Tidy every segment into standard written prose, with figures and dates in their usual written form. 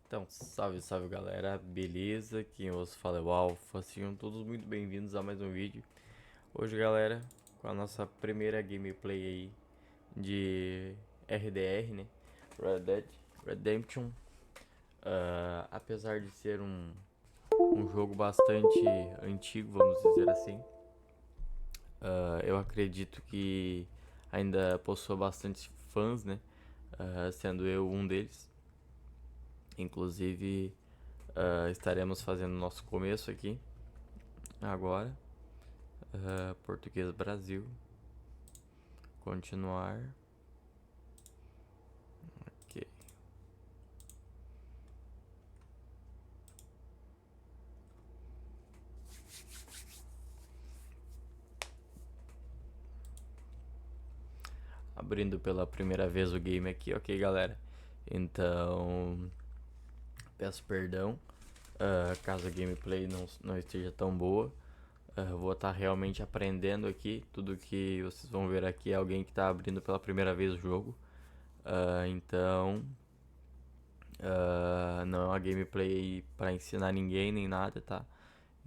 Então, salve, salve galera, beleza? Quem vos fala é o Alpha, sejam todos muito bem-vindos a mais um vídeo. Hoje, galera, com a nossa primeira gameplay aí de RDR, né? Red Dead Redemption. Apesar de ser um jogo bastante antigo, vamos dizer assim, eu acredito que ainda possua bastante fãs, né? Sendo eu um deles. Inclusive, estaremos fazendo nosso começo aqui agora. Português Brasil. Continuar. Ok. Abrindo pela primeira vez o game aqui, ok, galera? Então, peço perdão caso a gameplay não esteja tão boa. Vou estar realmente aprendendo aqui. Tudo que vocês vão ver aqui é alguém que está abrindo pela primeira vez o jogo. Então, não é uma gameplay para ensinar ninguém nem nada, tá?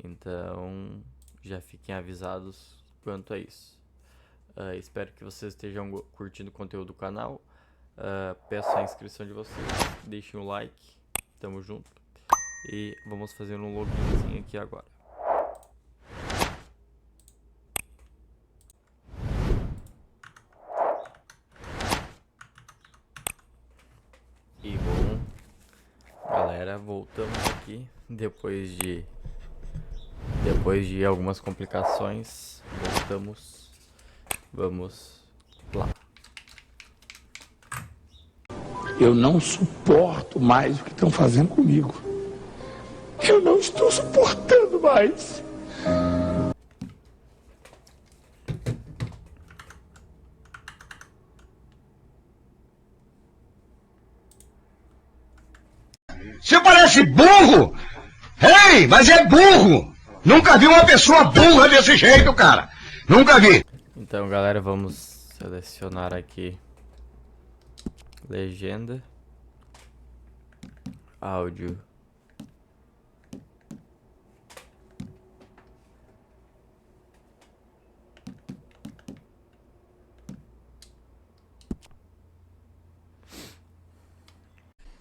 Então, já fiquem avisados quanto a isso. Espero que vocês estejam curtindo o conteúdo do canal. Peço a inscrição de vocês, deixem o like, tamo junto. E vamos fazer um loginzinho aqui agora. E bom, galera, voltamos aqui depois de algumas complicações. Voltamos, vamos lá. Eu não suporto mais o que estão fazendo comigo. Eu não estou suportando mais. Você parece burro! Ei, mas é burro! Nunca vi uma pessoa burra desse jeito, cara! Nunca vi! Então, galera, vamos selecionar aqui legenda, áudio,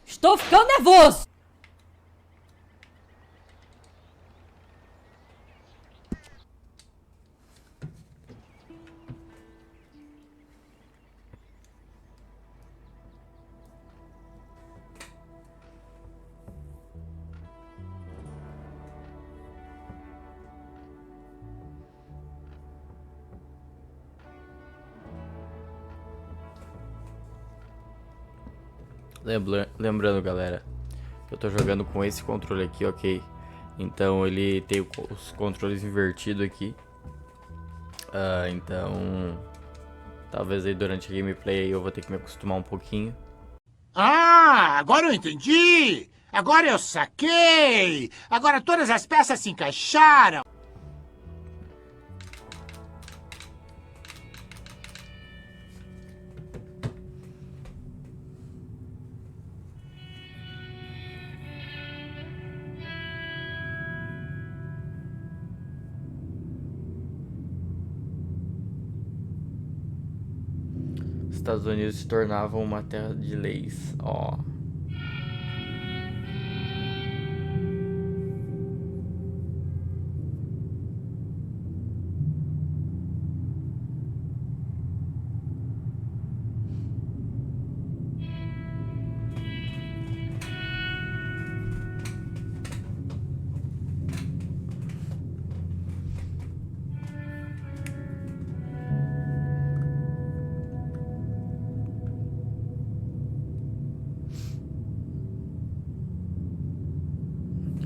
Estou ficando nervoso! Lembrando, galera, eu tô jogando com esse controle aqui, ok? Então ele tem os controles invertidos aqui. Então talvez aí durante a gameplay eu vou ter que me acostumar um pouquinho. Ah, agora eu entendi! Agora eu saquei! Agora todas as peças se encaixaram! Estados Unidos se tornavam uma terra de leis, ó.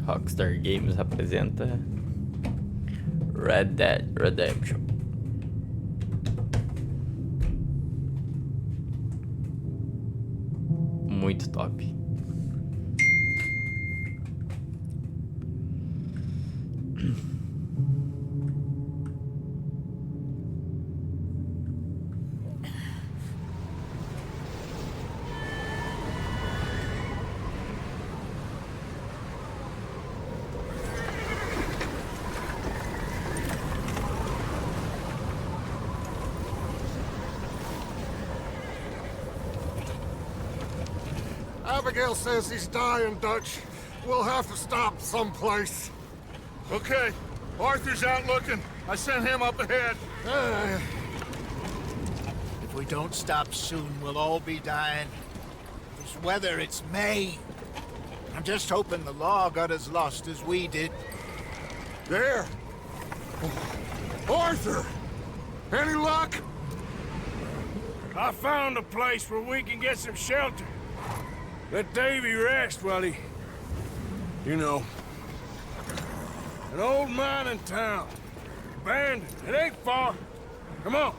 Rockstar Games apresenta Red Dead Redemption. Muito top. Abigail says he's dying, Dutch. We'll have to stop someplace. Okay. Arthur's out looking. I sent him up ahead. If we don't stop soon, we'll all be dying. This weather, it's May. I'm just hoping the law got as lost as we did. There! Arthur! Any luck? I found a place where we can get some shelter. Let Davy rest while he... You know. An old mining town. Abandoned. It ain't far. Come on.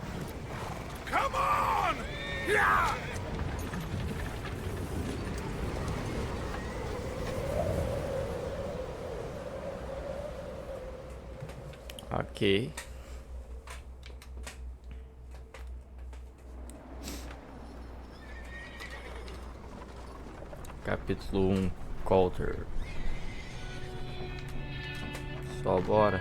Come on! Yeah! Ok. Capítulo 1, Coulter. Só bora.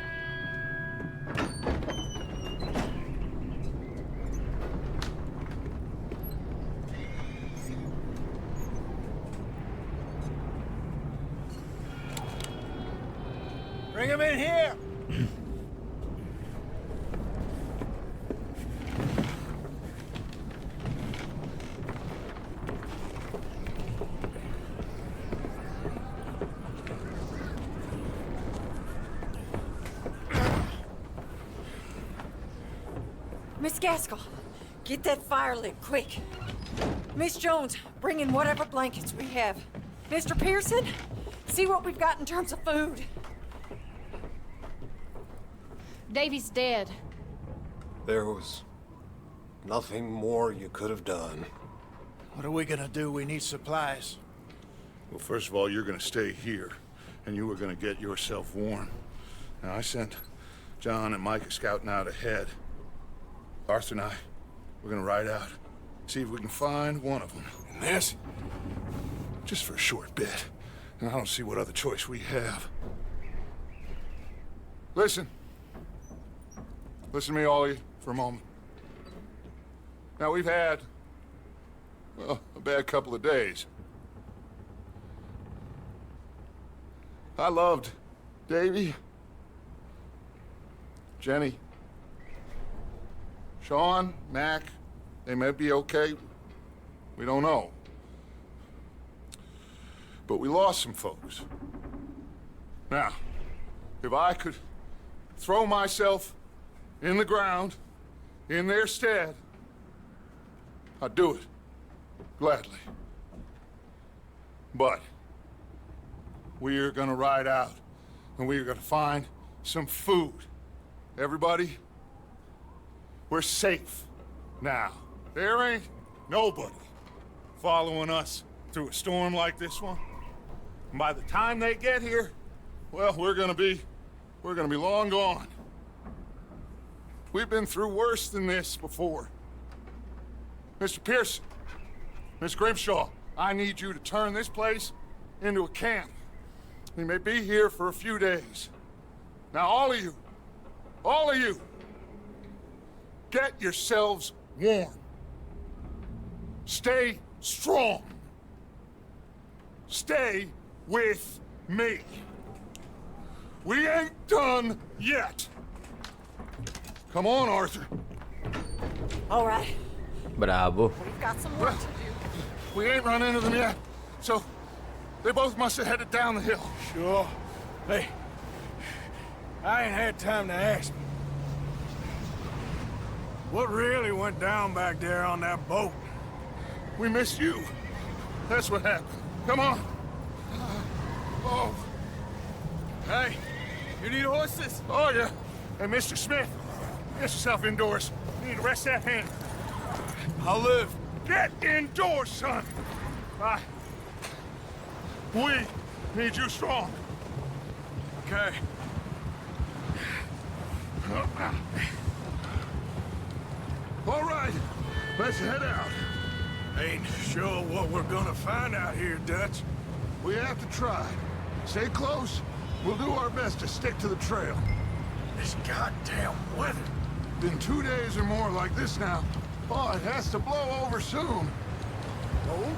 Bring him in here! Miss Gaskell, get that fire lit, quick. Miss Jones, bring in whatever blankets we have. Mr. Pearson, see what we've got in terms of food. Davy's dead. There was nothing more you could have done. What are we gonna do? We need supplies. Well, first of all, you're gonna stay here, and you were gonna get yourself warm. Now, I sent John and Micah scouting out ahead. Arthur and I, we're gonna ride out, see if we can find one of them. And this, just for a short bit. And I don't see what other choice we have. Listen. Listen to me, all of you, for a moment. Now, we've had, well, a bad couple of days. I loved Davy, Jenny, Sean, Mac. They may be okay. We don't know. But we lost some folks. Now, if I could throw myself in the ground, in their stead, I'd do it, gladly. But we are gonna ride out, and we are gonna find some food. Everybody, we're safe now. There ain't nobody following us through a storm like this one. And by the time they get here, well, we're gonna be long gone. We've been through worse than this before. Mr. Pearson, Miss Grimshaw, I need you to turn this place into a camp. We may be here for a few days. Now, all of you, get yourselves warm. Stay strong. Stay with me. We ain't done yet. Come on, Arthur. All right, Bravo. we've got some work to do. We ain't run into them yet, so they both must have headed down the hill. Sure. Hey, I ain't had time to ask. What really went down back there on that boat? We missed you. That's what happened. Come on. Oh. Hey, you need horses? Oh, yeah. Hey, Mr. Smith, get yourself indoors. You need to rest that hand. I'll live. Get indoors, son. We need you strong. Okay. All right, let's head out. Ain't sure what we're gonna find out here, Dutch. We have to try. Stay close. We'll do our best to stick to the trail. This goddamn weather. Been 2 days or more like this now. Oh, it has to blow over soon. Oh?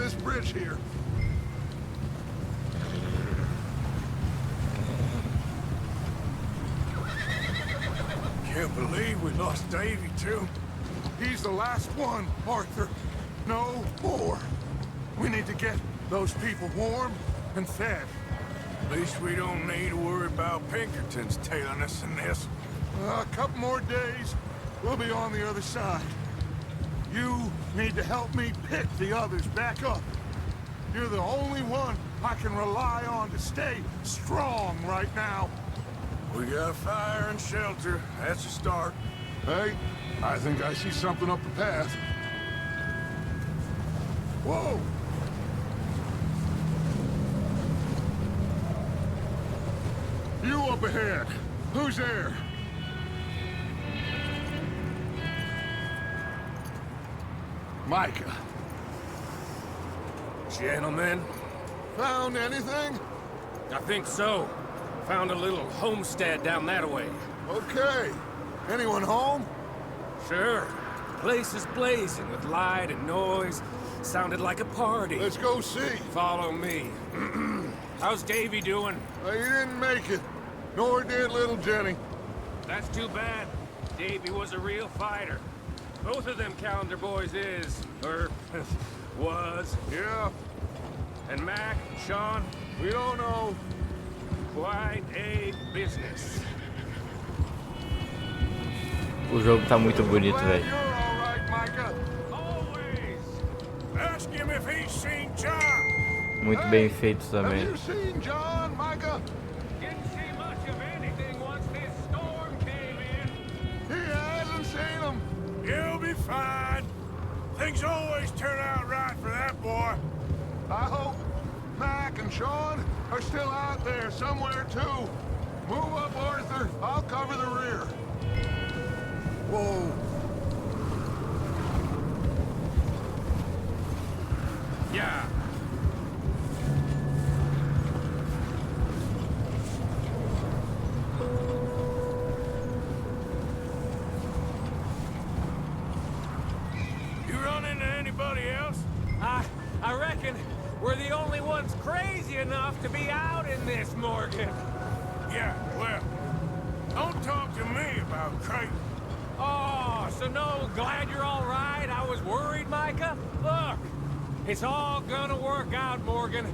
this bridge here. Can't believe we lost Davy, too. He's the last one, Arthur. No more. We need to get those people warm and fed. At least we don't need to worry about Pinkertons tailing us in this. A couple more days, we'll be on the other side. You need to help me pick the others back up. You're the only one I can rely on to stay strong right now. We got fire and shelter. That's a start. Hey, I think I see something up the path. Whoa! You up ahead. Who's there? Micah. Gentlemen, Found anything? I think so. Found a little homestead down that way. Okay. Anyone home? Sure. Place is blazing with light and noise. Sounded like a party. Let's go see. Follow me. How's Davy doing? He didn't make it. Nor did little Jenny. That's too bad. Davy was a real fighter. Both of them calendar boys is, or was. Yeah, And Mac, Sean, we don't know. quite a business. O jogo tá muito bonito, Glad velho. you're all right, Micah. Always. Ask him if he's seen John. Muito bem feito Have também. you seen John, Micah? Didn't see much of anything once this storm came in. He hasn't seen him. He'll be fine. Things always turn out right for that boy. I hope Mac and Sean are still out there somewhere, too. Move up, Arthur. I'll cover the rear. Whoa. Yeah. You run into anybody else? I reckon we're the only ones crazy enough to be out in this, Morgan. Yeah, well, don't talk to me about crazy. Oh, so no, glad you're all right. I was worried, Micah. Look, it's all gonna work out, Morgan.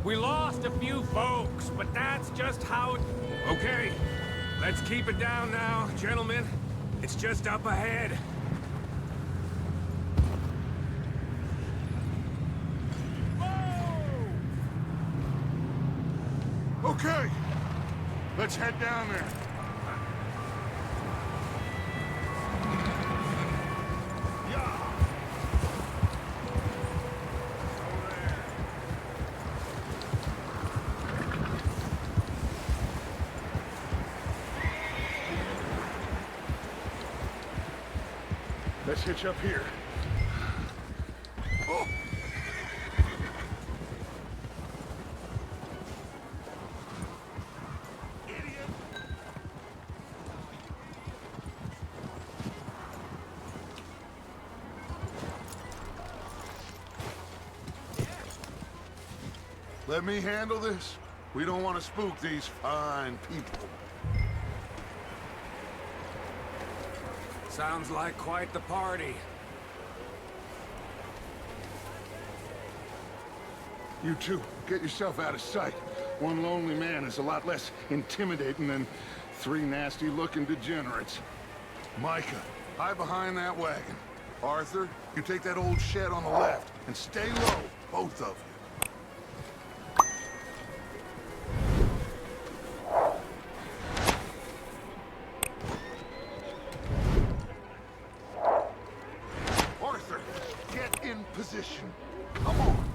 We lost a few folks, but that's just how it... Okay, let's keep it down now, gentlemen. It's just up ahead. Okay. Let's head down there. Let's hitch up here. Oh. Idiot. Let me handle this. We don't want to spook these fine people. Sounds like quite the party. You two, get yourself out of sight. One lonely man is a lot less intimidating than three nasty-looking degenerates. Micah, hide behind that wagon. Arthur, you take that old shed on the left, and stay low, both of you. Arthur, get in position. Come on.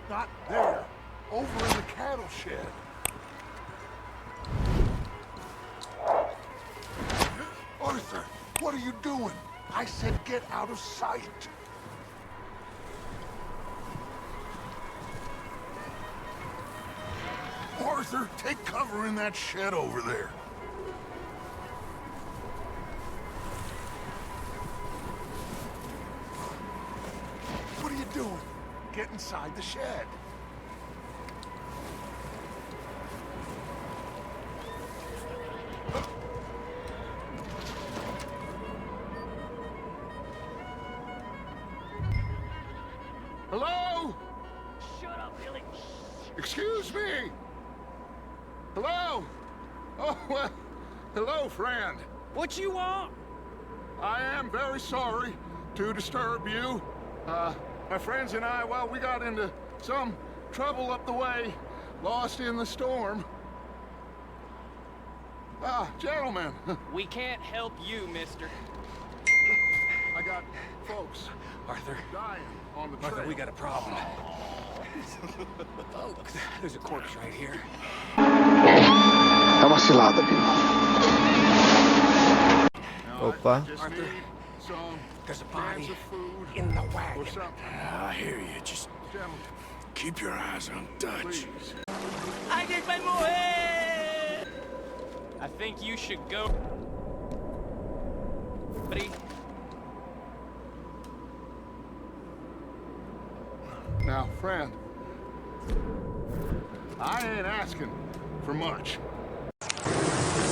Not there. Over in the cattle shed. Arthur, what are you doing? I said get out of sight. Arthur, take cover in that shed over there. What are you doing? get inside the shed. Hello? Shut up, Billy. Excuse me? Hello? Oh, well, hello, friend. What you want? I am very sorry to disturb you. My friends and I, well, we got into some trouble up the way, lost in the storm. Gentlemen. We can't help you, mister. I got folks Arthur. dying on the trail. Arthur, we got a problem. Folks, there's a corpse right here. É uma cilada, viu? Opa. Arthur, there's a body in the wagon. I hear you. Just keep your eyes on Dutch. Alguém vai morrer! I think you should go. Buddy. Now, friend, I ain't asking for much.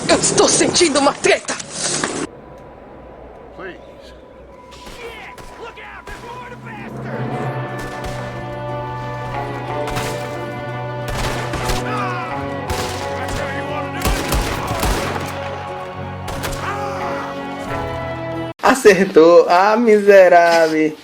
Eu estou sentindo uma treta! Please. Shit! Look out! There's more to bastards! That's how you want to do it? Acertou! Ah, miserável!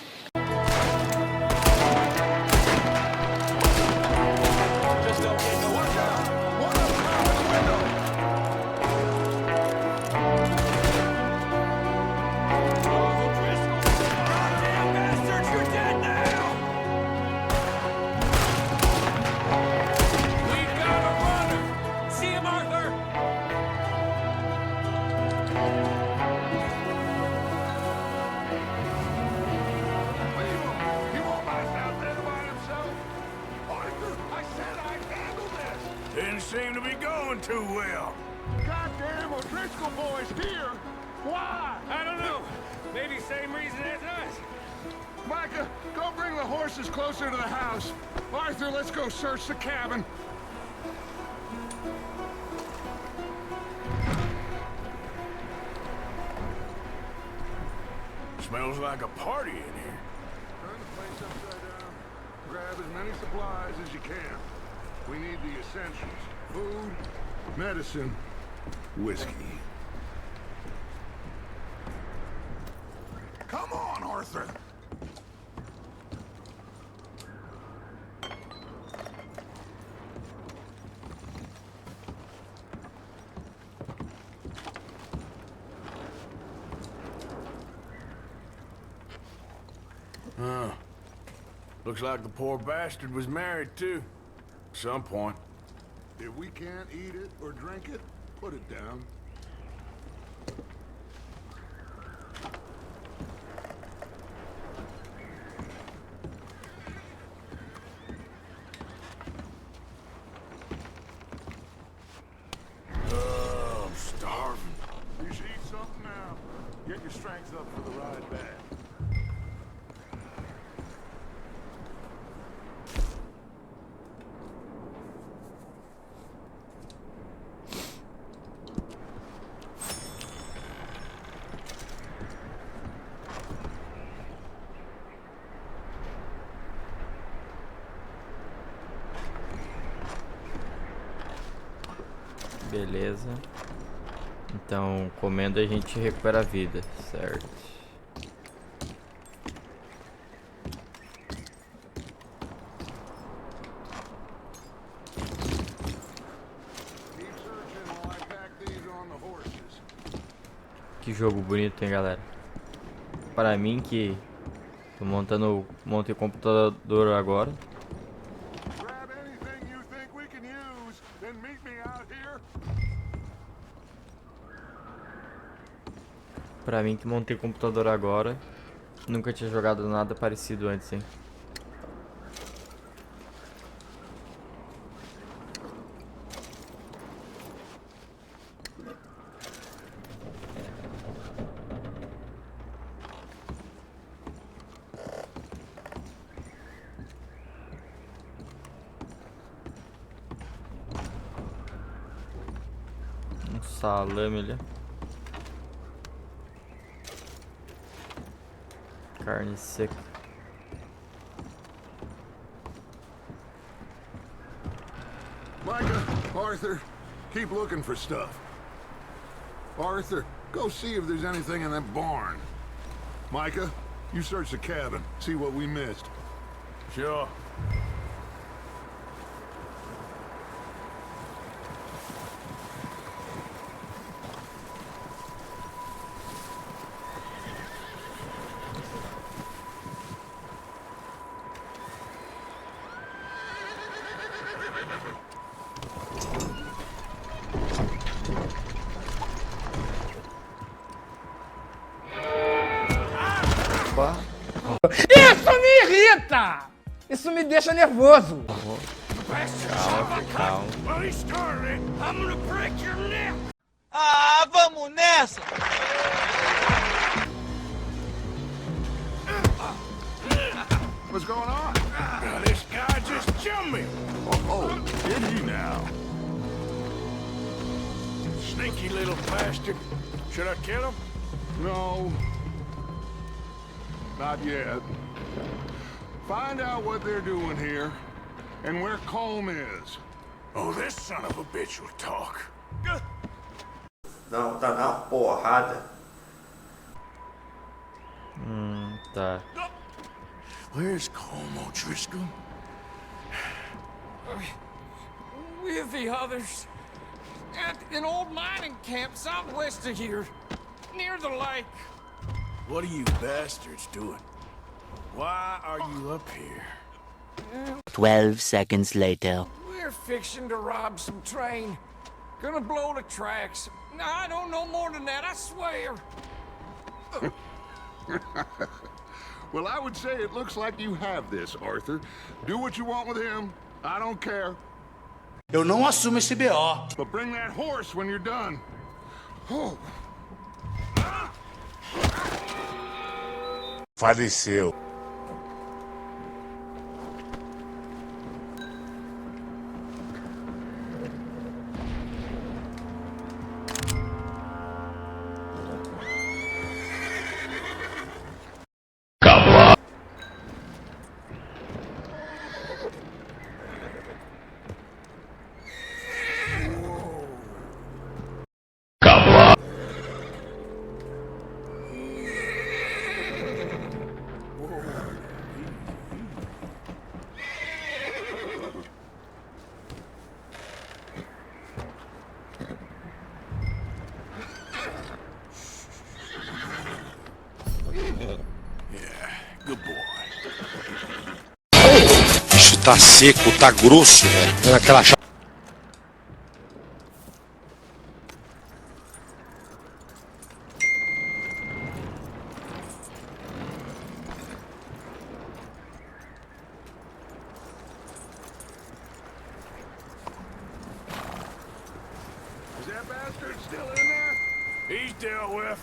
Didn't seem to be going too well. Goddamn O'Driscoll boys here! Why? I don't know. Maybe same reason as us. Micah, go bring the horses closer to the house. Arthur, let's go search the cabin. Smells like a party in here. Turn the place upside down. Grab as many supplies as you can. We need the essentials. Food, medicine, whiskey. Come on, Arthur! Looks like the poor bastard was married too. At some point. If we can't eat it or drink it, put it down. Oh, I'm starving. You should eat something now. Get your strength up for the ride back. Beleza. Então, comendo a gente recupera a vida, certo? Que jogo bonito, hein, galera? Para mim que tô montei o computador agora. Pra mim que montei o computador agora, nunca tinha jogado nada parecido antes, hein? salame ali. Carne seca. Micah, Arthur, keep looking for stuff. Arthur, go see if there's anything in that barn. Micah, you search the cabin, see what we missed. Sure. Isso me irrita! Isso me deixa nervoso. Ah, vamos nessa! What's going on? This guy just jumped me. Oh, did he now? Sneaky little bastard. Should I kill him? No. Not yet. Find out what they're doing here, and where 𝐃𝐸 is. Oh, this son of a bitch will talk. Não, tá na porrada. Tá. Where's 𝐃𝐸 𝐿? With the others. At an old mining camp southwest of here. Near the lake. What are you bastards doing? Why are you up here? 12 seconds later. We're fixing to rob some train. Gonna blow the tracks. I don't know more than that, I swear. Well, I would say it looks like you have this, Arthur. Do what you want with him. I don't care. Eu não assumo esse BO. But bring that horse when you're done. Oh. Faleceu. O bicho tá seco, tá grosso, velho. Aquela Is that bastard still in there? He's dealt with.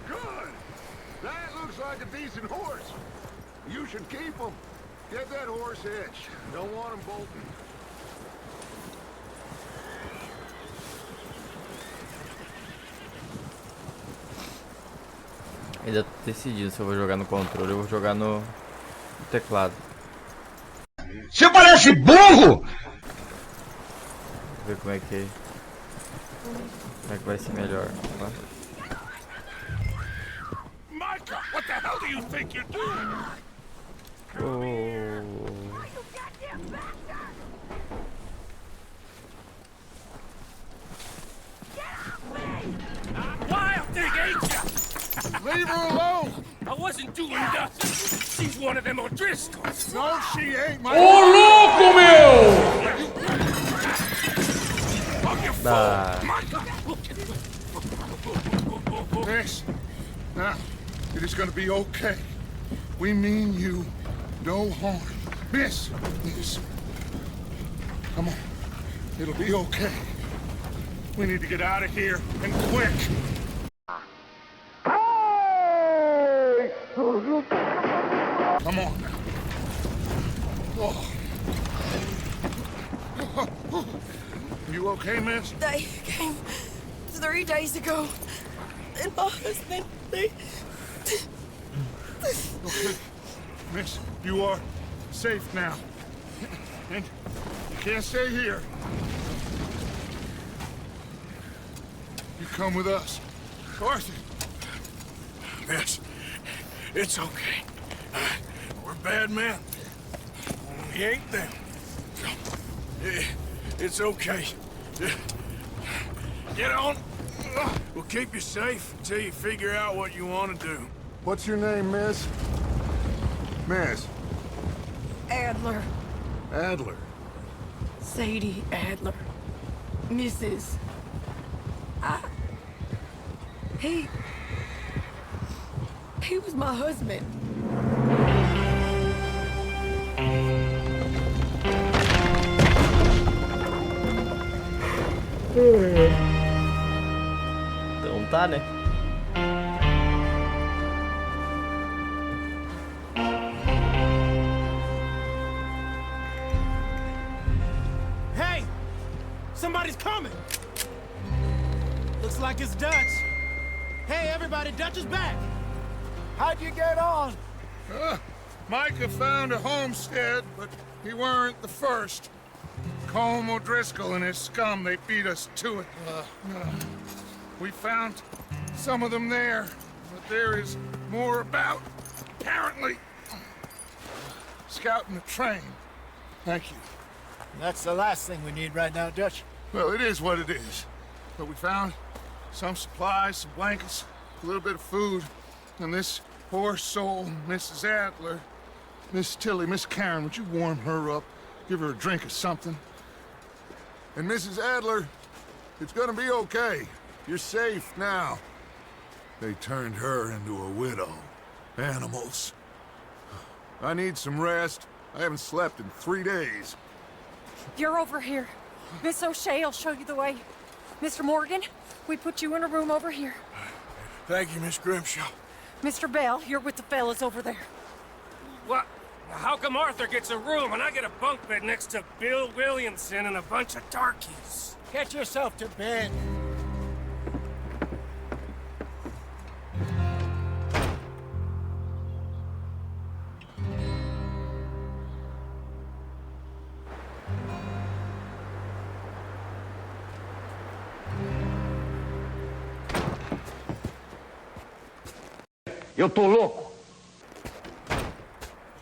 Good. That looks like a decent horse. You should keep him. Get that horse hitched. Don't want him bolting. Ainda tô decidindo se eu vou jogar no controle ou vou jogar no teclado. Você parece burro! Ver como é que vai ser melhor. Micah, what the hell do you think you're doing? Wild thing, ain't ya? Leave her alone! I wasn't doing nothing. She's one of them O'Driscolls. No, she ain't, my... Ô, louco, meu! Miss, now, it is gonna be okay. We mean you no harm. Miss, come on. It'll be okay. We need to get out of here, and quick. Come on now. Oh. You okay, miss? They came 3 days ago. And my husband, they... Okay, miss, you are safe now. And you can't stay here. You come with us. Arthur. Miss, it's okay. We're bad men. We ain't them. It's okay. Get on. We'll keep you safe until you figure out what you want to do. What's your name, miss? Miss. Adler. Adler. Sadie Adler. Mrs. He was my husband. Então tá, né? Hey! Somebody's coming! Looks like it's Dutch. Hey, everybody, Dutch is back! How'd you get on? Micah found a homestead, but he weren't the first. Colm O'Driscoll and his scum, they beat us to it. We found some of them there, but there is more about, apparently. Scouting the train. Thank you. That's the last thing we need right now, Dutch. Well, it is what it is. But we found some supplies, some blankets, a little bit of food, and this poor soul, Mrs. Adler, Miss Tilly, Miss Karen, would you warm her up? Give her a drink or something? And Mrs. Adler, it's gonna be okay. You're safe now. They turned her into a widow. Animals. I need some rest. I haven't slept in 3 days. You're over here. Miss O'Shea will show you the way. Mr. Morgan, we put you in a room over here. Thank you, Miss Grimshaw. Mr. Bell, you're with the fellas over there. What? How come Arthur gets a room and I get a bunk bed next to Bill Williamson and a bunch of darkies? Get yourself to bed. Eu tô louco.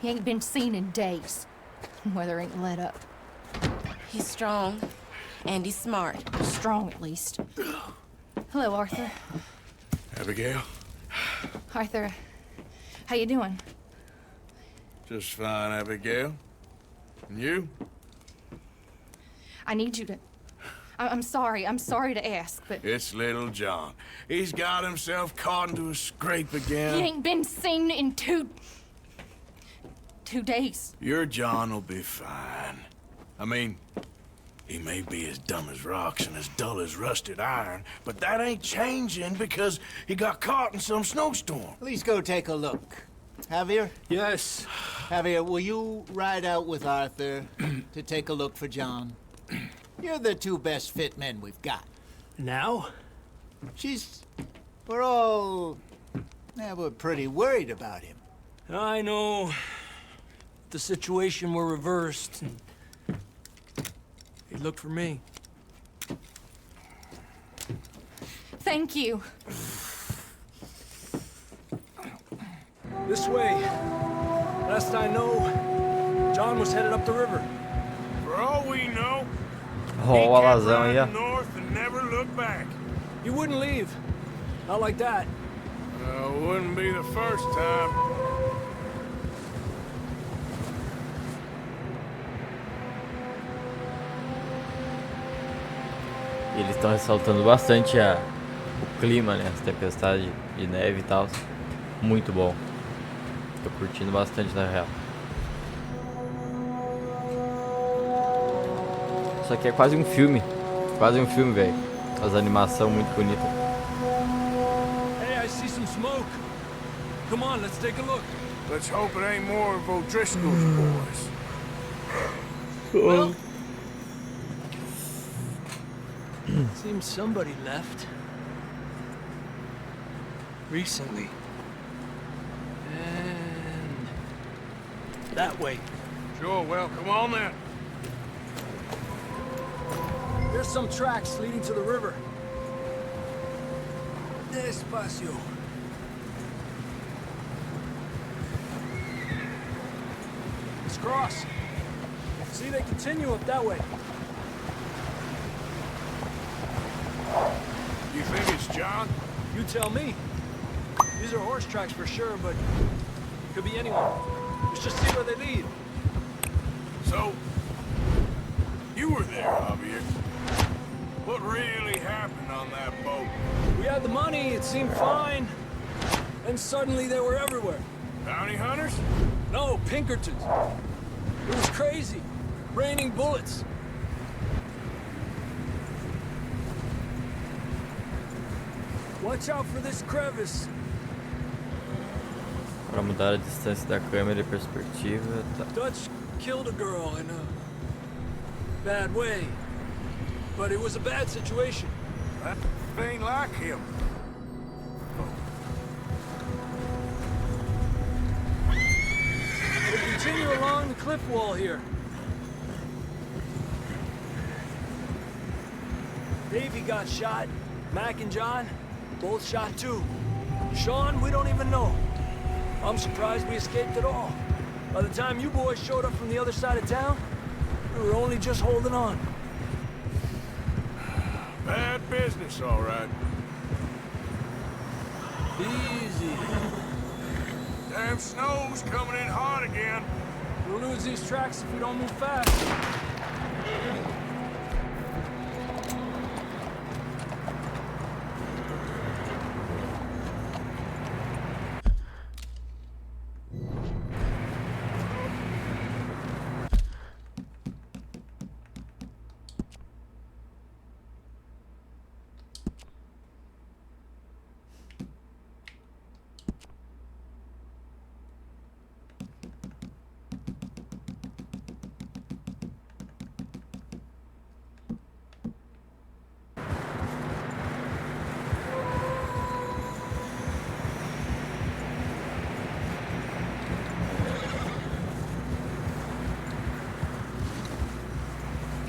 He ain't been seen in days. Weather ain't let up. He's strong, and he's smart. Strong, at least. Hello, Arthur. Abigail? Arthur, how you doing? Just fine, Abigail. And you? I need you to... I'm sorry to ask, but... It's little John. He's got himself caught into a scrape again. He ain't been seen in 2 days. Your John will be fine. I mean, he may be as dumb as rocks and as dull as rusted iron, but that ain't changing because he got caught in some snowstorm. Please go take a look. Javier? Yes. Javier, will you ride out with Arthur to take a look for John? You're the 2 best fit men we've got. Now? We're pretty worried about him. I know. The situation were reversed. He looked for me. Thank you. This way. Last I know, John was headed up the river. For all we know, Ó, o alazão aí, ó. north and never look back. You wouldn't leave. Not like that. Wouldn't be the first time. E eles estão ressaltando bastante o clima, né? As tempestades de neve e tal. Muito bom. Tô curtindo bastante, na real. Isso aqui é quase um filme. Quase um filme, velho. As animações muito bonitas. Hey, I see some smoke. Come on, let's take a look. Let's hope it ain't more of O'Driscoll's boys. Well, seems somebody left. recently. And that way. Sure, well, come on then. There's some tracks leading to the river. Despacio. Let's cross. See, they continue up that way. You think it's John? You tell me. These are horse tracks for sure, but could be anyone. Let's just see where they lead. So, you were there, Javier. What really happened on that boat? We had the money, it seemed fine. And suddenly they were everywhere. Bounty hunters? No, Pinkertons. It was crazy. Raining bullets. Watch out for this crevice. Para mudar a distância da câmera e perspectiva, tá. Dutch killed a girl in a bad way. But it was a bad situation. That ain't like him. We'll continue along the cliff wall here. Davey got shot. Mac and John, both shot too. Sean, we don't even know. I'm surprised we escaped at all. By the time you boys showed up from the other side of town, we were only just holding on. Bad business, all right. Easy. Damn snow's coming in hard again. We'll lose these tracks if we don't move fast.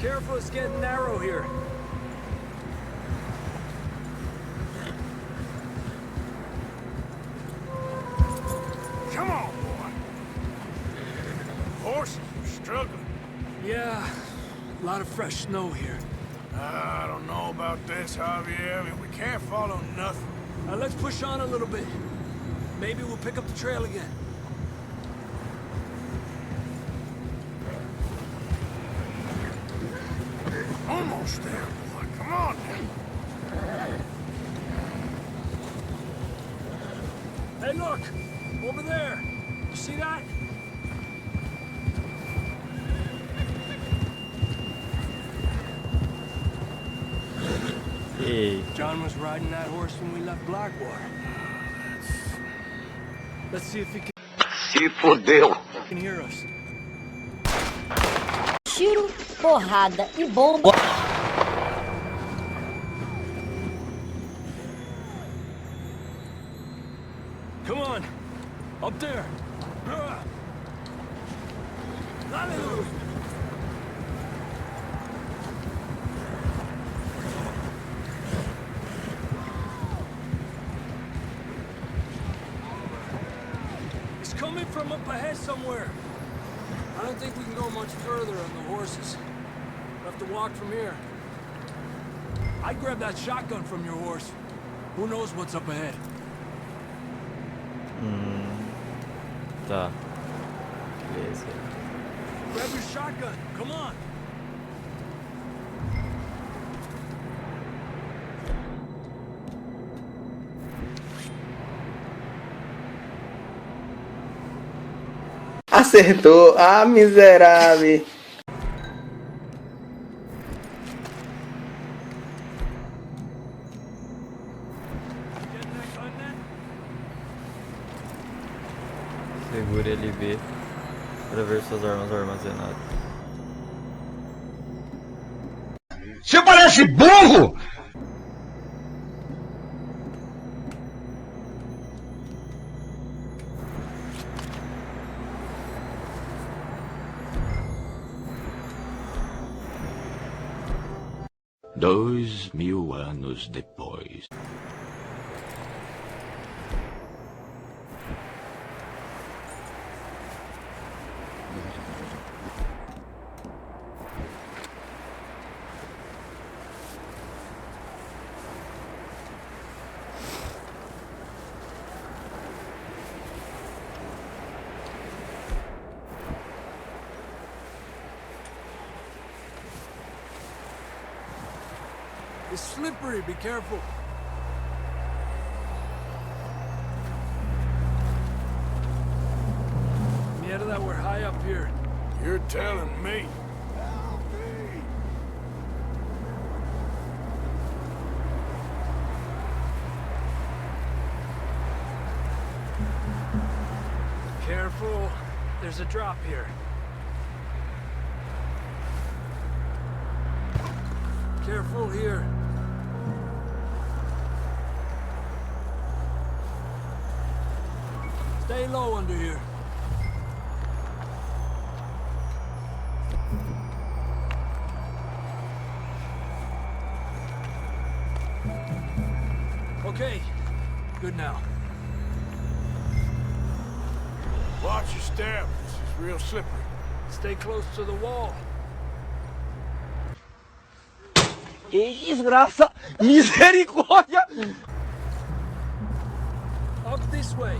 Careful, it's getting narrow here. Come on, boy. Horses are struggling. Yeah, a lot of fresh snow here. I don't know about this, Javier. I mean, we can't follow nothing. Let's push on a little bit. Maybe we'll pick up the trail again. Almost there, boy. Come on now. Hey, look! Over there! You see that? Hey. John was riding that horse when we left Blackwater. Let's see if he can... Se fodeu. Can hear us. Tiro, porrada e bomba. Come on, up there. Hallelujah. It's coming from up ahead somewhere. I don't think we can go much further on the horses. We'll have to walk from here. I'd grab that shotgun from your horse. Who knows what's up ahead? Tá. Beleza. Grab your shotgun. Come on. Acertou. Ah, miserável. Segure LB para ver suas armas armazenadas. Você parece burro! 2000 anos depois. It's slippery, be careful. Mierda, we're high up here. You're telling me. Careful, there's a drop here. Careful here. Stay low under here. Okay, good now. Watch your step. This is real slippery. Stay close to the wall. Que desgraça! Misericórdia! Up this way.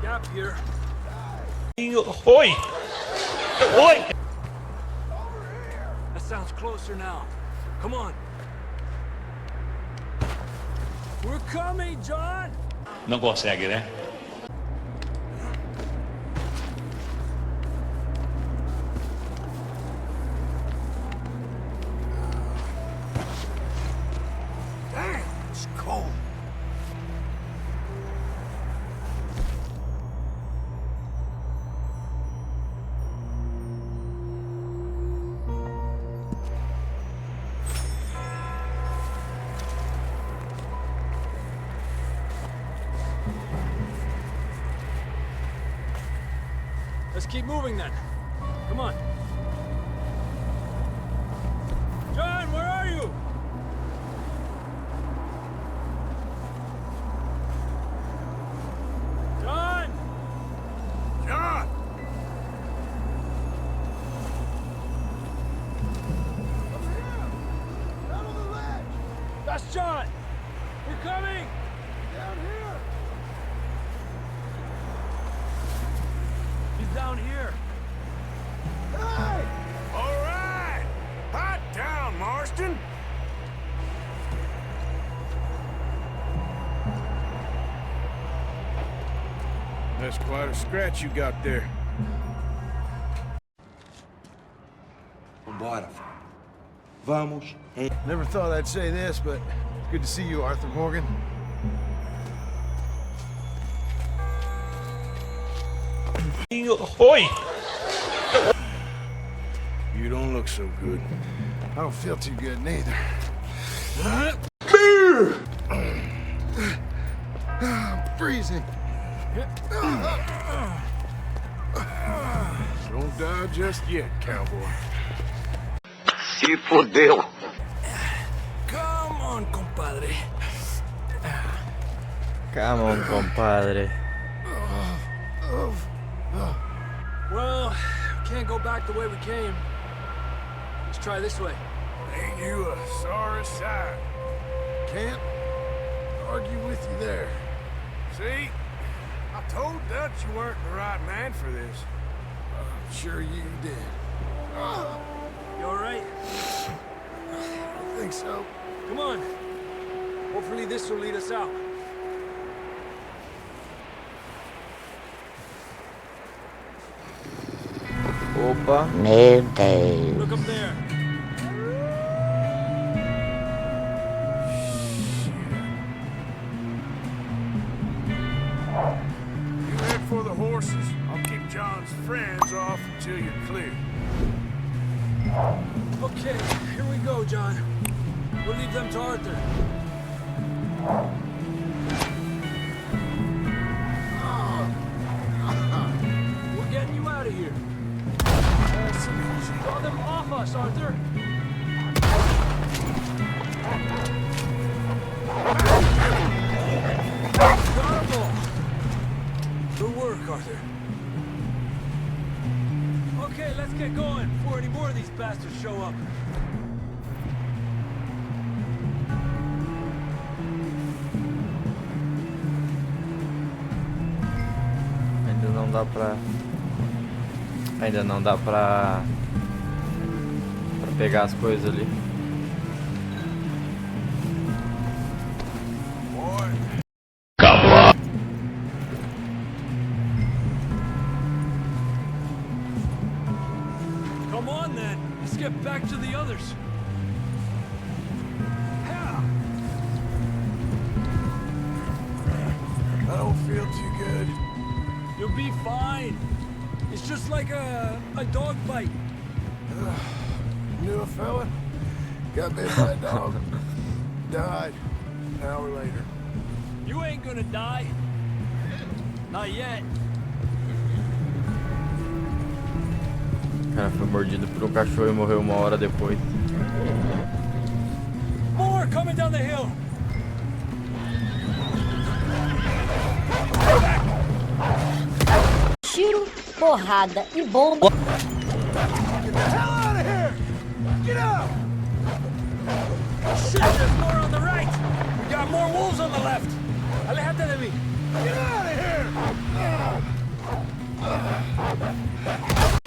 Gap here. Oi! Oi! That sounds closer now. Come on. We're coming, John! Não consegue, né? Damn, it's cold. Let's keep moving then. Come on. John, where are you? John! John! Over here! Down on the ledge! That's John! We're coming! Down here! He's down here. Hey! All right! Hot down, Marston! That's quite a scratch you got there. Vambora. Vamos. Never thought I'd say this, but good to see you, Arthur Morgan. Oi! You don't look so good. I don't feel too good neither. I'm freezing. Don't die just yet, cowboy. Se fodeu. Come on, compadre. Come on, compadre. Well, we can't go back the way we came. Let's try this way. Ain't you a sorry sight? Can't argue with you there. See? I told Dutch you weren't the right man for this. I'm sure you did. You alright? I think so. Come on. Hopefully this will lead us out. Opa. Meu Deus. Look up there. You head for the horses. I'll keep John's friends off until you're clear. Okay, here we go, John. We'll leave them to Arthur. get going before any more of these bastards show up. Ainda não dá pra pegar as coisas ali. Come on then, let's get back to the others. I don't feel too good. You'll be fine. It's just like a dog bite. Knew a fella? Got bit by a dog. Died an hour later. You ain't gonna die. Not yet. O cara foi mordido por um cachorro e morreu uma hora depois. More coming down the hill. Tiro, porrada e bomba. Get the hell out of here! Get out! Shit, there's more on the right. We got more wolves on the left. Alejate de mí. Get out of here!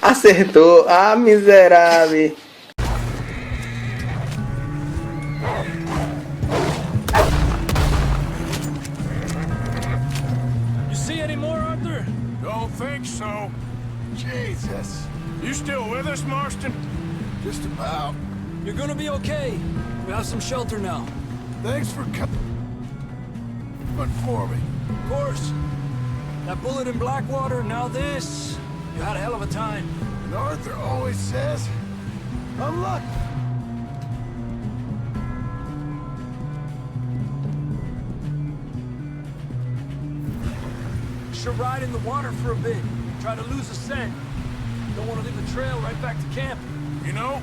Acertou. Ah, miserável. You see any more, Arthur? Don't think so. Jesus. You still with us, Marston? Just about. You're gonna be okay. We have some shelter now. Thanks for coming for me. Of course. That bullet in Blackwater, now this. You had a hell of a time. And Arthur always says, I'm lucky. Should ride in the water for a bit. Try to lose the scent. Don't want to leave the trail right back to camp. You know,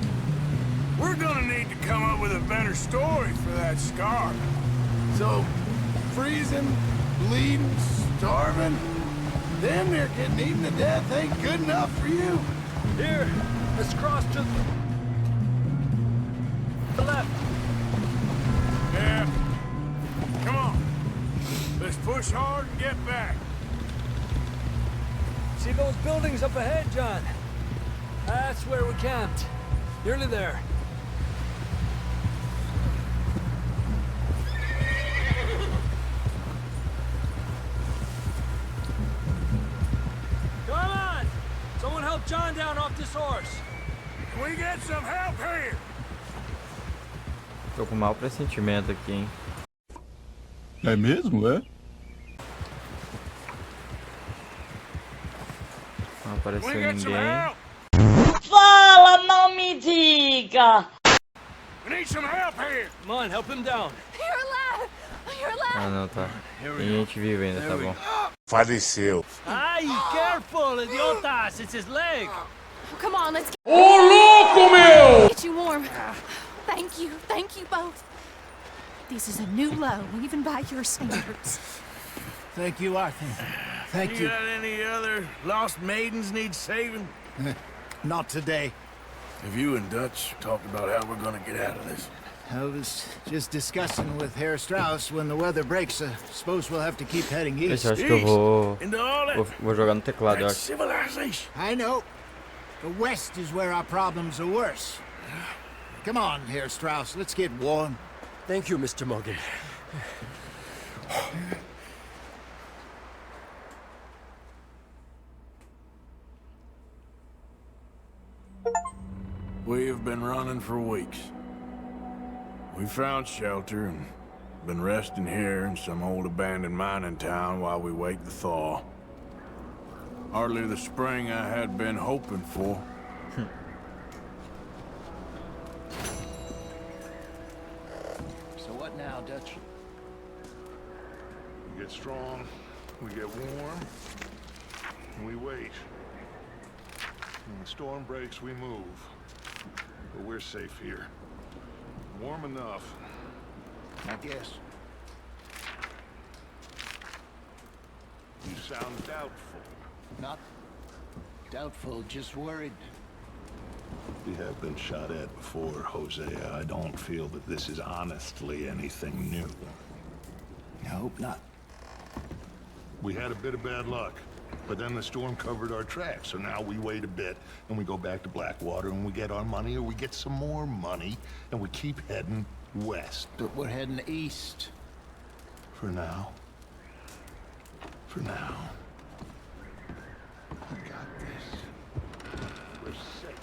we're gonna need to come up with a better story for that scar. So, freezing, bleeding, starving, damn near getting eaten to death ain't good enough for you. Here, let's cross to the left. Yeah. Come on. Let's push hard and get back. See those buildings up ahead, John? That's where we camped. Nearly there. Come on! Someone help John down off this horse. Can we get some help here? Tô com mau pressentimento aqui, hein? É mesmo, é? Não apareceu ninguém. Fala, não me diga! We need some help here. Come on, help him down. You're alive! You're alive! Ah, não, tá. Tem gente viva ainda, tá bom. Faleceu. Ay, careful, idiotas! It's his leg! Come on, let's Ô, louco, meu! get you warm. Thank you both. This is a new low, even by your standards. Thank you, Arthur. Thank you. Got any other lost maidens need saving? Not today. Have you and Dutch talked about how we're gonna get out of this? I was just discussing with Herr Strauss when the weather breaks. Suppose we'll have to keep heading east. Esse eu acho que eu vou jogar no teclado, eu acho. Civilization. I know. The west is where our problems are worse. Come on, Herr Strauss. Let's get warm. Thank you, Mr. Morgan. We have been running for weeks. We found shelter and been resting here in some old abandoned mining town while we wait the thaw. Hardly the spring I had been hoping for. So what now, Dutch? We get strong, we get warm, and we wait. When the storm breaks, we move. But we're safe here. Warm enough. I guess. You sound doubtful. Not doubtful, just worried. We have been shot at before, Hosea. I don't feel that this is honestly anything new. I hope not. We had a bit of bad luck, but then the storm covered our tracks, so now we wait a bit, and we go back to Blackwater, and we get our money, or we get some more money, and we keep heading west. But we're heading east. For now. For now. I got this. We're safe.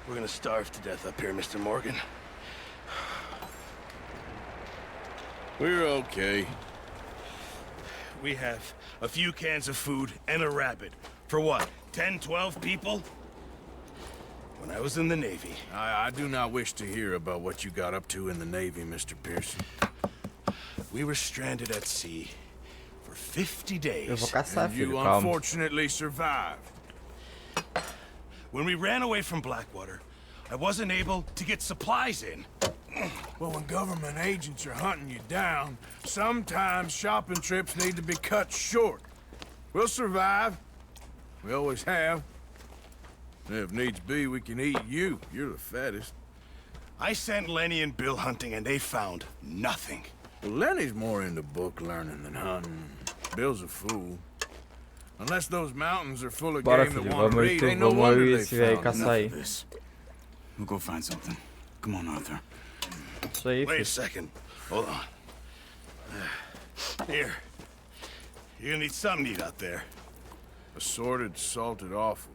We're gonna starve to death up here, Mr. Morgan. We're okay. We have a few cans of food and a rabbit. For what, 10, 12 people? When I was in the Navy. I do not wish to hear about what you got up to in the Navy, Mr. Pearson. We were stranded at sea for 50 days. Eu vou caçar, and filho, you calma. unfortunately survived. When we ran away from Blackwater, I wasn't able to get supplies in. Well, when government agents are hunting you down, sometimes shopping trips need to be cut short. We'll survive. We always have. And if needs be, we can eat you. You're the fattest. I sent Lenny and Bill hunting, and they found nothing. Well, Lenny's more into book learning than hunting. Bill's a fool. Unless those mountains are full of Bora, game that filho, want to vamos read, ir, ain't no vamos wonder ir they esse velho found caçar nothing. aí. This. We'll go find something. Come on, Arthur. Isso aí, Wait a filho. second. Hold on. Here. You're gonna need something to eat out there. Assorted, salted offal.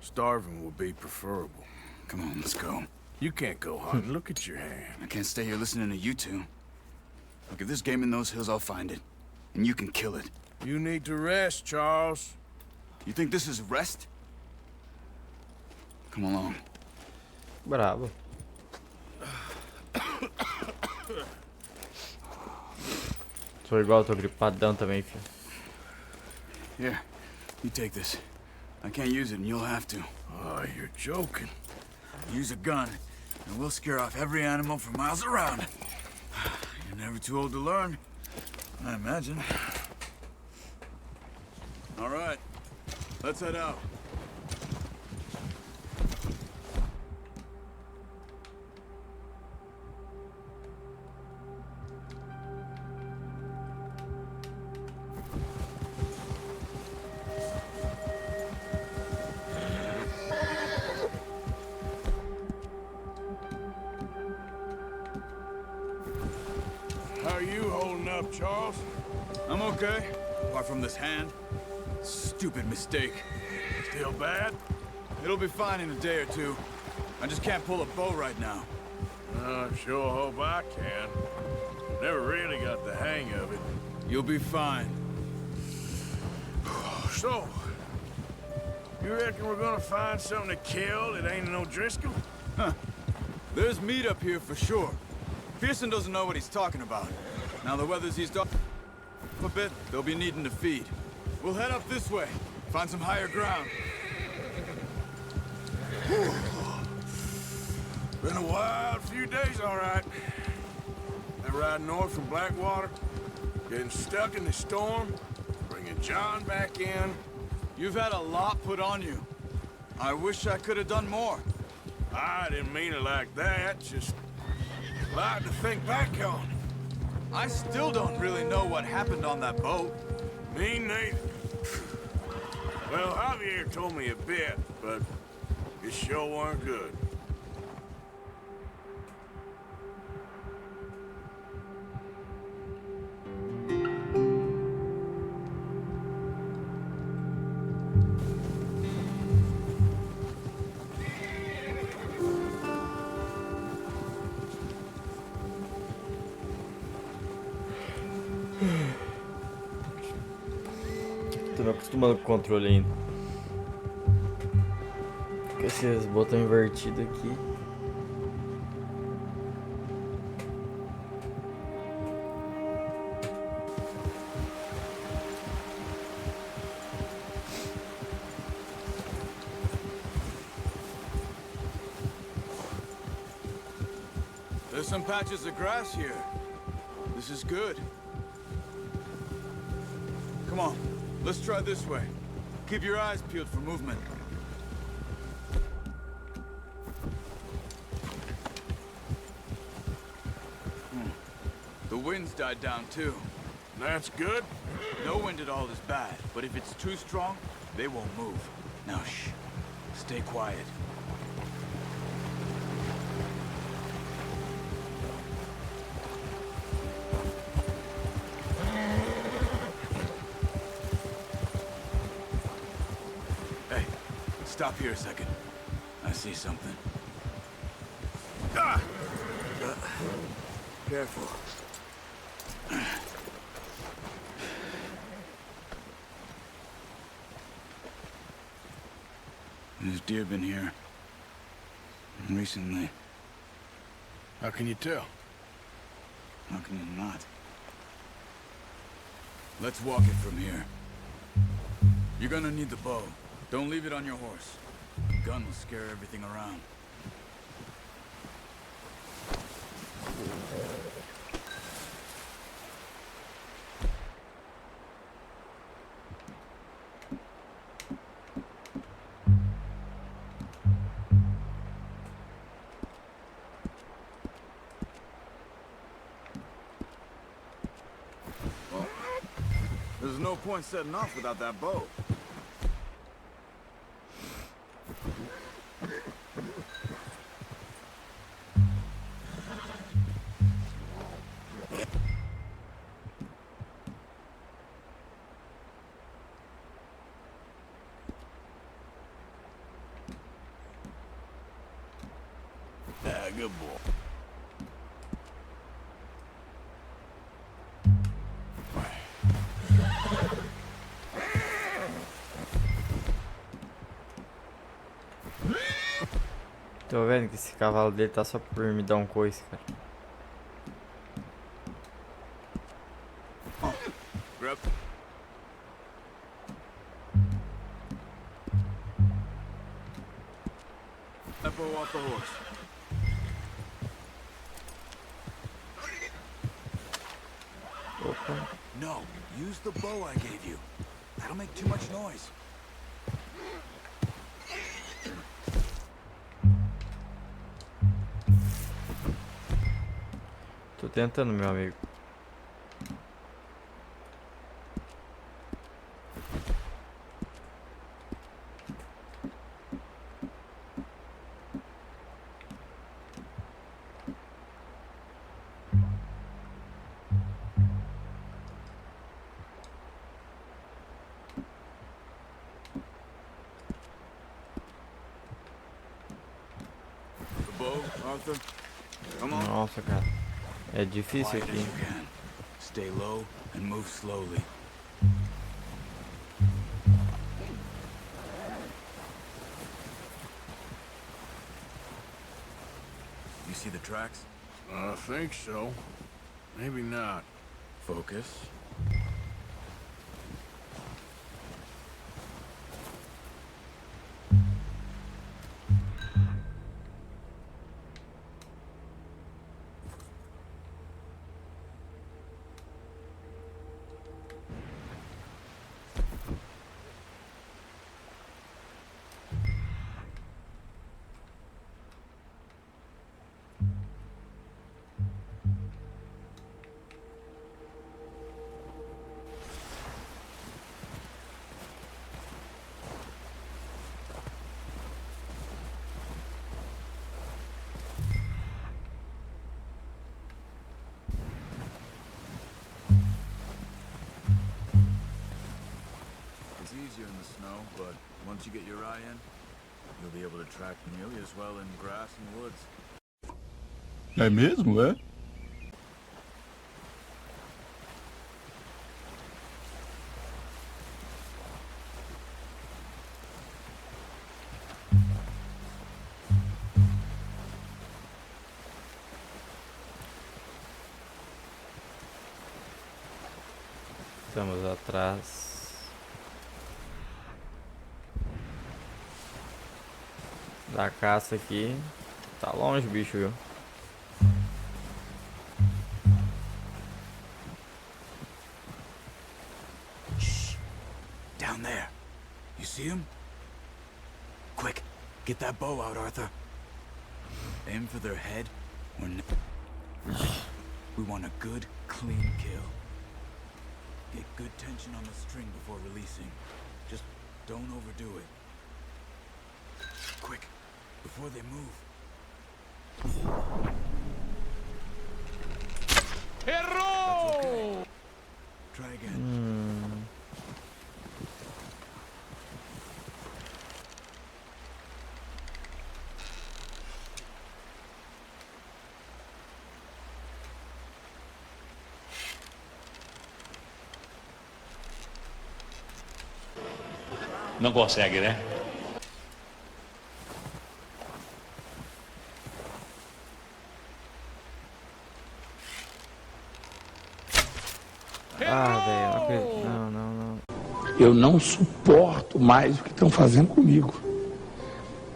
Starving will be preferable. Come on, let's go. You can't go hunting. Look at your hand. I can't stay here listening to you two. Look, if there's game in those hills, I'll find it. And you can kill it. You need to rest, Charles. You think this is rest? Come along. Bravo. Sou igual, tô gripadão também, filho. Here, you take this. I can't use it, and you'll have to. Oh, you're joking. Use a gun, and we'll scare off every animal for miles around. You're never too old to learn, I imagine. All right, let's head out. How are you holding up, Charles? I'm okay, apart from this hand. Stupid mistake. Still bad? It'll be fine in a day or two. I just can't pull a bow right now. I sure hope I can. Never really got the hang of it. You'll be fine. So, you reckon we're gonna find something to kill that ain't no Driscoll? Huh. There's meat up here for sure. Pearson doesn't know what he's talking about. Now the weather's eased up a bit, they'll be needing to feed. We'll head up this way, find some higher ground. Been a wild few days, all right. That ride north from Blackwater, getting stuck in the storm, bringing John back in. You've had a lot put on you. I wish I could have done more. I didn't mean it like that, just a lot to think back on. I still don't really know what happened on that boat. Me neither. Well, Javier told me a bit, but it sure weren't good. Tô me acostumando com o controle ainda. Porque Esses botões invertidos aqui. There's some patches of grass here. This is good. Come on, let's try this way. Keep your eyes peeled for movement. The wind's died down too. That's good. No wind at all is bad, but if it's too strong, they won't move. Now shh, stay quiet. Hey, stop here a second. I see something. Ah! Careful. There's deer been here. Recently. How can you tell? How can you not? Let's walk it from here. You're gonna need the bow. Don't leave it on your horse. The gun will scare everything around. There's no point setting off without that bow. Ah, good boy. Tô vendo que esse cavalo dele tá só por me dar um coice, cara. Grab. That bow off the horse. Opa. No, use the bow I gave you. That'll make too much noise. Tô tentando, meu amigo. The bow, Arthur. Come on. Nossa, cara. É difícil Quiet as aqui. you can. Stay low and move slowly. You see the tracks? I think so. Maybe not. Focus. It's easier in the snow, but once you get your eye in, you'll be able to track nearly as well in grass and woods. É mesmo, é? Estamos atrás da caça aqui. Tá longe o bicho, viu? Shh. Down there. You see him? Quick, get that bow out, Arthur. Aim for their head or we want a good, clean kill. Get good tension on the string before releasing. Just don't overdo it. Quick, before they move. Hero! Okay. Try again. Não consegue, né? Ah, velho, não acredito. Não, não, não. Eu não suporto mais o que estão fazendo comigo.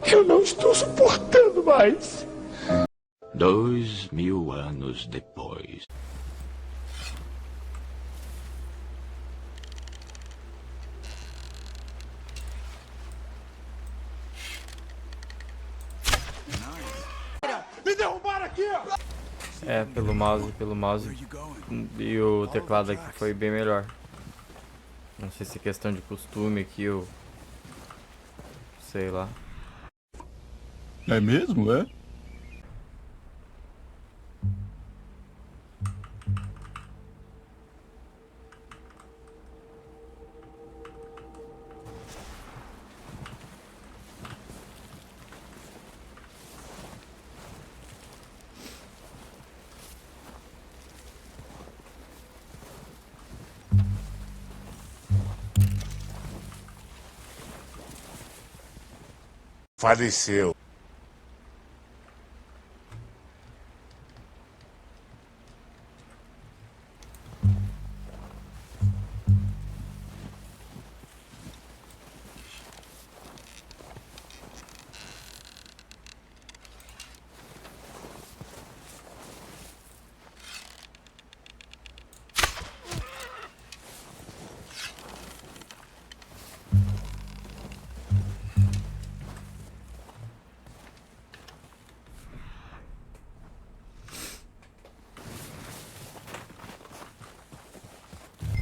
Eu não estou suportando mais. 2000 anos depois. Me derrubaram aqui, ó! É, pelo mouse e o teclado aqui foi bem melhor. Não sei se é questão de costume aqui ou sei lá. É mesmo, é? Faleceu.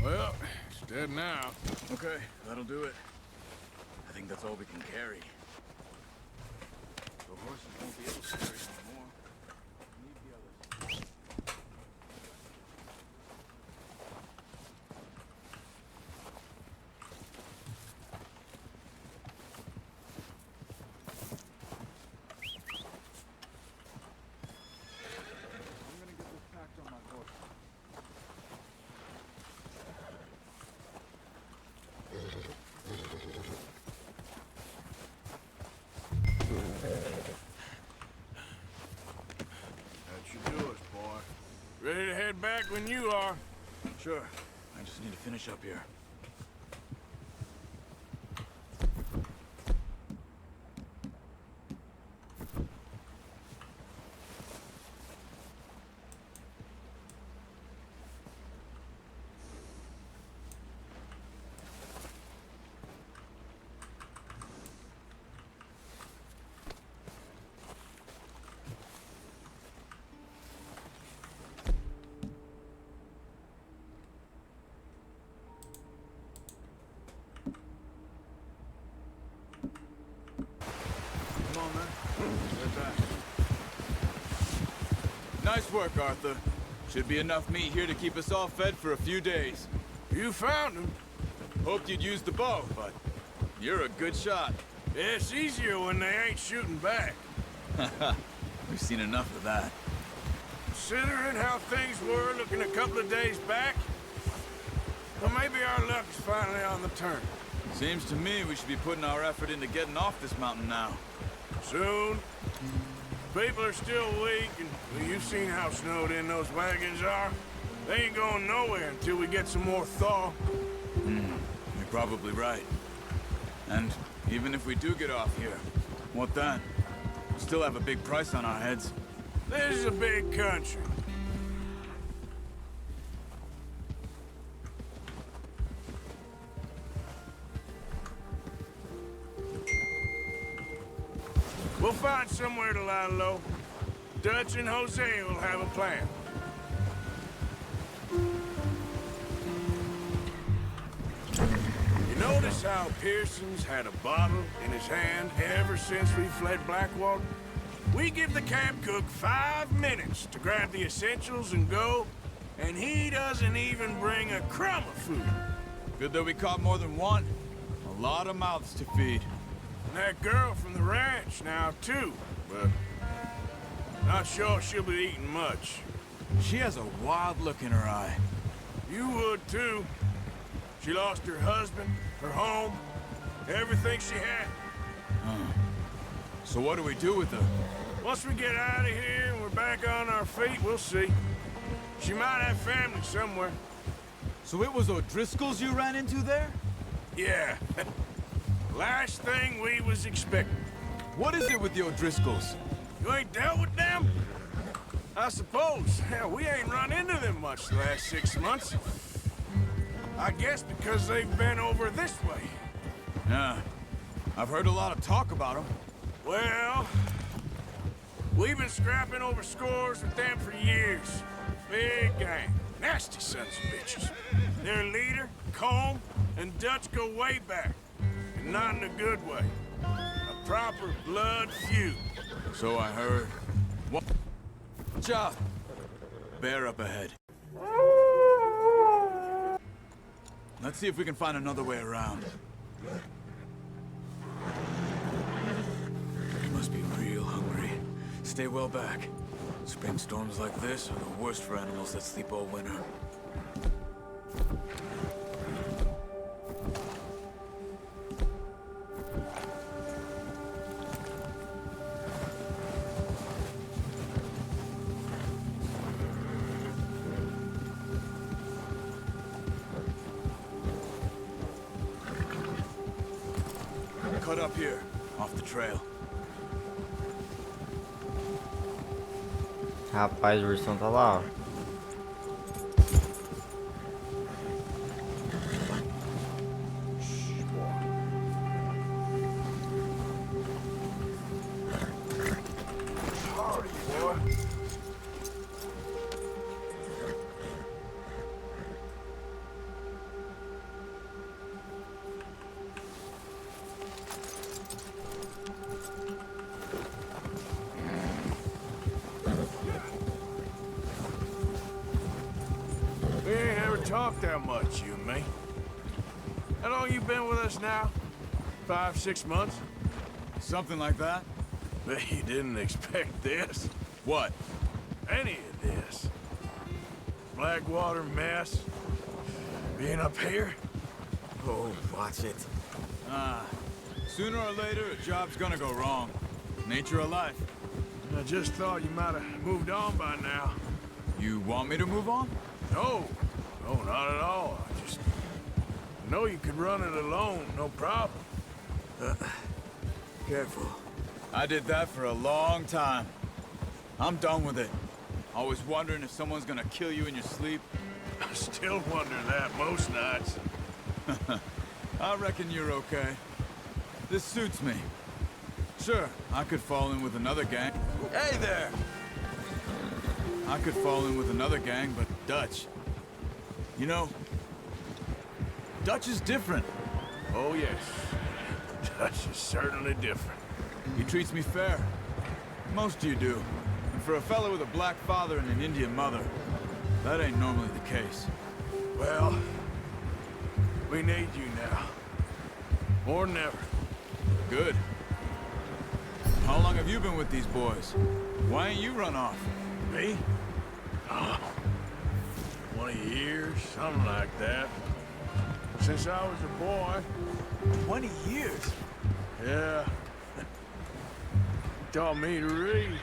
Well, it's dead now. Okay, that'll do it. I think that's all we can carry. The horses won't be able to carry anymore. Need the others. I'm gonna get this packed on my horse. That should do us, boy. Ready to head back when you are. Sure. I just need to finish up here. Come on, man. Get back. Nice work, Arthur. Should be enough meat here to keep us all fed for a few days. You found him. Hoped you'd use the bow, but you're a good shot. Yeah, it's easier when they ain't shooting back. We've seen enough of that. Considering how things were looking a couple of days back, well, maybe our luck is finally on the turn. Seems to me we should be putting our effort into getting off this mountain now. Soon. People are still weak, and well, you've seen how snowed in those wagons are. They ain't going nowhere until we get some more thaw. You're probably right. And even if we do get off here, what then? We'll still have a big price on our heads. This is a big country. We'll find somewhere to lie low. Dutch and Jose will have a plan. You notice how Pearson's had a bottle in his hand ever since we fled Blackwater? We give the camp cook 5 minutes to grab the essentials and go, and he doesn't even bring a crumb of food. Good that we caught more than one. A lot of mouths to feed. And that girl from the ranch now, too, but not sure she'll be eating much. She has a wild look in her eye. You would, too. She lost her husband, her home, everything she had. So what do we do with her? Once we get out of here and we're back on our feet, we'll see. She might have family somewhere. So it was O'Driscoll's you ran into there? Yeah. Last thing we was expecting. What is it with the O'Driscolls? You ain't dealt with them? I suppose. Hell, we ain't run into them much the last 6 months. I guess because they've been over this way. Yeah. I've heard a lot of talk about them. Well, we've been scrapping over scores with them for years. Big gang. Nasty sons of bitches. Their leader, 𝐃𝐨, and Dutch go way back. And not in a good way. A proper blood feud. So I heard. Watch out! Bear up ahead. Let's see if we can find another way around. You must be real hungry. Stay well back. Spring storms like this are the worst for animals that sleep all winter. Cut up here, off the trail. Rapaz, o ursão tá lá, ó. Talk that much, you and me. How long you been with us now? 5, 6 months? Something like that. Bet you didn't expect this. What? Any of this. Blackwater mess. Being up here. Oh, watch it. Sooner or later, a job's gonna go wrong. Nature of life. I just thought you might have moved on by now. You want me to move on? No. No, not at all. I just know you could run it alone, no problem. Careful. I did that for a long time. I'm done with it. Always wondering if someone's gonna kill you in your sleep. I still wonder that most nights. I reckon you're okay. This suits me. Sure, I could fall in with another gang. Hey there! I could fall in with another gang, but Dutch. You know, Dutch is different. Oh, yes. Dutch is certainly different. He treats me fair. Most of you do. And for a fellow with a black father and an Indian mother, that ain't normally the case. Well, we need you now. More than ever. Good. How long have you been with these boys? Why ain't you run off? Me? 20 years, something like that. Since I was a boy. 20 years? Yeah. He taught me to read.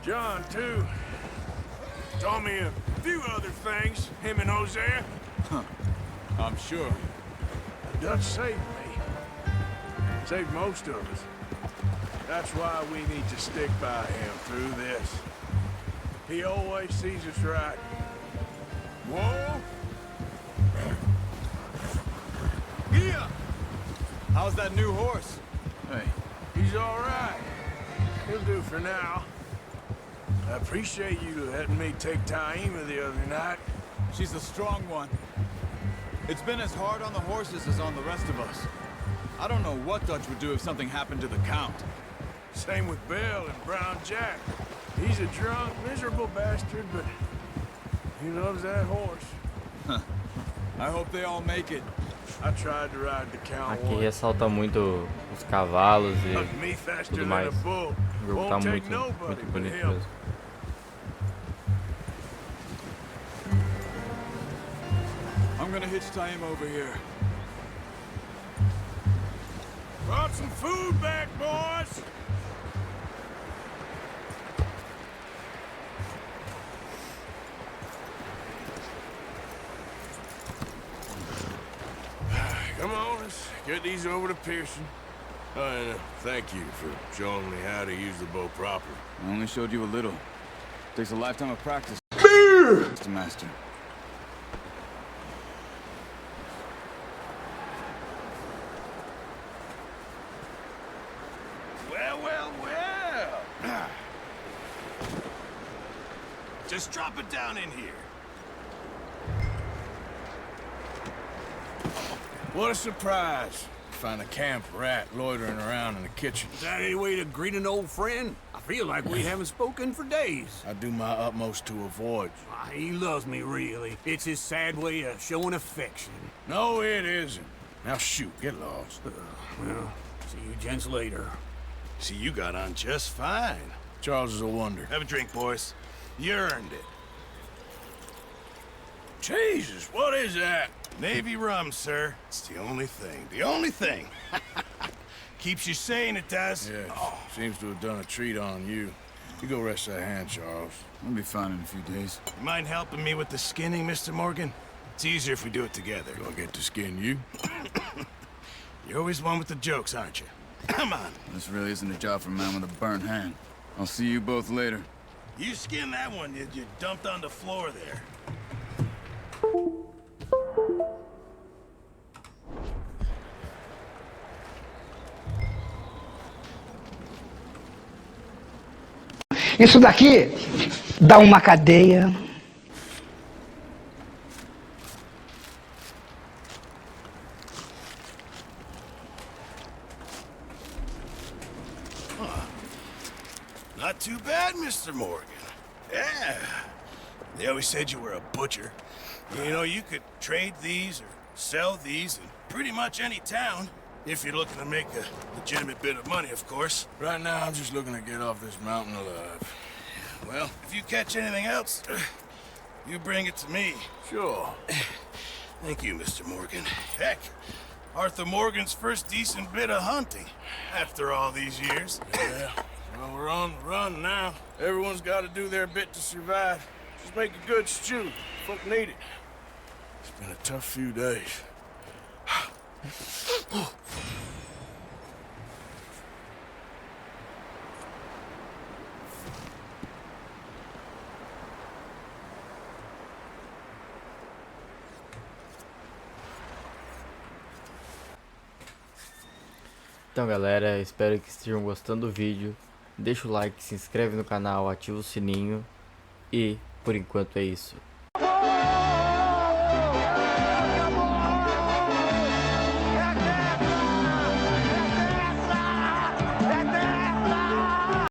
John, too. Taught me a few other things, him and Hosea. Huh. I'm sure. The Dutch saved me. Saved most of us. That's why we need to stick by him through this. He always sees us right. Whoa! Yeah! How's that new horse? Hey, he's all right. He'll do for now. I appreciate you letting me take 𝐾𝐞𝐬𝐜 the other night. She's a strong one. It's been as hard on the horses as on the rest of us. I don't know what Dutch would do if something happened to the Count. Same with Bill and Brown Jack. He's a drunk, miserable bastard, but he loves that horse. Huh. I hope they all make it. I tried to ride the Count Aqui ressalta muito os cavalos e tudo mais. O jogo tá muito bonito mesmo. I'm gonna hitch time over here. Brought some food back, boys! Come on, let's get these over to Pearson. And thank you for showing me how to use the bow properly. I only showed you a little. Takes a lifetime of practice, Mr. Master. Well, well, well. Just drop it down in here. What a surprise. Find a camp rat loitering around in the kitchen. Is that any way to greet an old friend? I feel like we haven't spoken for days. I do my utmost to avoid you. He loves me, really. It's his sad way of showing affection. No, it isn't. Now shoot, get lost. Well, see you gents later. See, you got on just fine. Charles is a wonder. Have a drink, boys. You earned it. Jesus, what is that? Navy rum, sir. It's the only thing. The only thing. Keeps you sane, it does. Yes, seems to have done a treat on you. You go rest that hand, Charles. I'll be fine in a few days. You mind helping me with the skinning, Mr. Morgan? It's easier if we do it together. Do I get to skin you? You're always one with the jokes, aren't you? Come on. This really isn't a job for a man with a burnt hand. I'll see you both later. You skinned that one you dumped on the floor there. Isso daqui dá uma cadeia. Not too bad, Mr. Morgan. Yeah. They always said you were a butcher. You know, you could trade these or sell these in pretty much any town. If you're looking to make a legitimate bit of money, of course. Right now, I'm just looking to get off this mountain alive. Well, if you catch anything else, you bring it to me. Sure. Thank you, Mr. Morgan. Heck, Arthur Morgan's first decent bit of hunting after all these years. Yeah. Well, we're on the run now. Everyone's got to do their bit to survive. Just make a good stew. Folk need it. It's been a tough few days. Então galera, espero que estejam gostando do vídeo. Deixa o like, se inscreve no canal, ativa o sininho e por enquanto é isso.